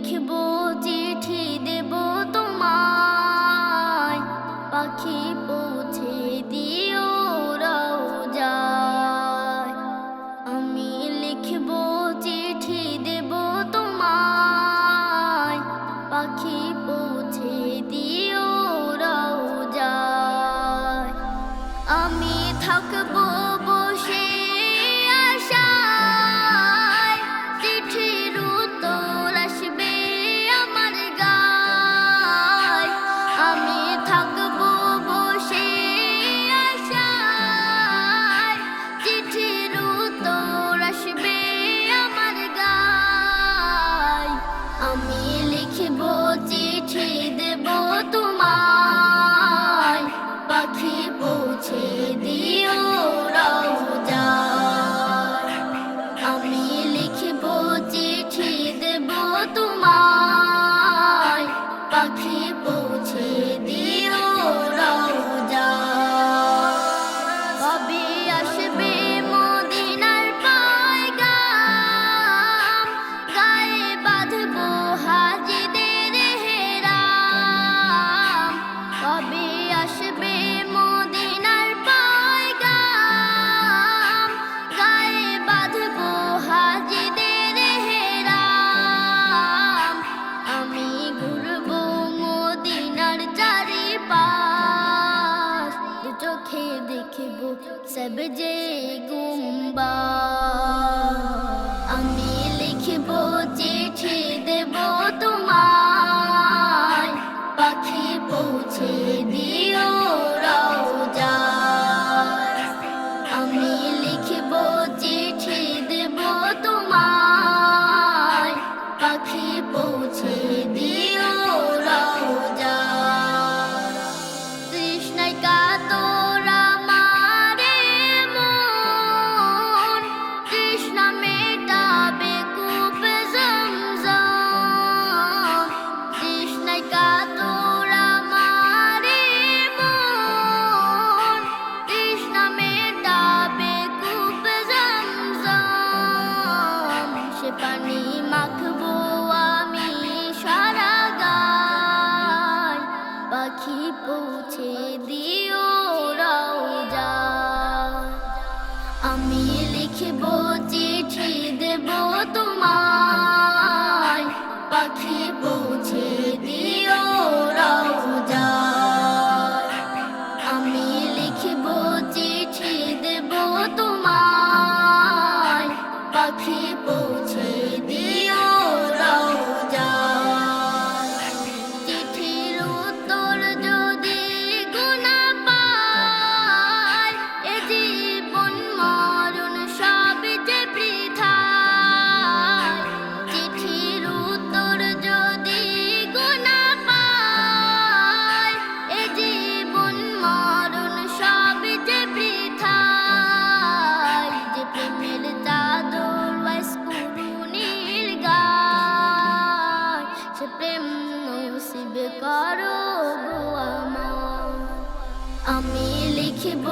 লিখব চিঠি দেব তোমায়, পাখি পৌঁছে দিও রওজায়। আমি লিখব চিঠি দেব তোমায়, পাখি পৌঁছে দিও রওজায়। আমি থাকবো বসে আশায়, চিঠির উত্তর আসবে আমার গায়। আমি থাকবো বসে আশায়, চিঠির উত্তর আসবে আমার গায়। আমি লিখব চিঠি দেব তোমায়, পাখি পৌঁছে দিও রওজায়। আমি লিখব চিঠি দেব তোমায়, পাখি পৌঁছে দিও রওজায়। কবে আসবে মদিনার পয়গাম, গায়ে বাঁধবো হাজিদের হেরাম। কবে আসবে মদিনার পয়গাম, গায়ে বাঁধবো হাজিদের হেরাম। আমি ঘুরবো মদিনার চারিপাশ, দু চোখে দেখবো সবজে গুম্বাদ। আমি লিখব চিঠি দেব তোমায়, পাখি পৌঁছে দিও রওজায়। আমি লিখব চিঠি দেব তোমায়, পাখি পৌঁছে দিও রওজায়। তৃষ্ণায় কাতর আমারে মন, তৃষ্ণা মেটাবে কূপ জমজম। তৃষ্ণায় কাতর আমারে মন, তৃষ্ণা মেটাবে কূপ জমজম। সে পানি মাখবো আমি সারা গায়, পাখি পৌঁছে দিও রওজায়। আমি লিখব চিঠি দেব তোমায়, পাখি পৌঁছে দিও রওজায়। আমি লিখব চিঠি দেব তোমায়, পাখি পৌঁছে দিও রওজায়। চিঠির উত্তর যদি গুনা পায়, এ জীবন মরণ সব যে বৃথায়। চিঠির উত্তর যদি গুনা পায়, এ জীবন মরণ সব যে বৃথায়। যে প্রেমের চাদর ওয়াইসকুরুনির গায়, সে প্রেম নসিব করো গো আমার। আমি লিখব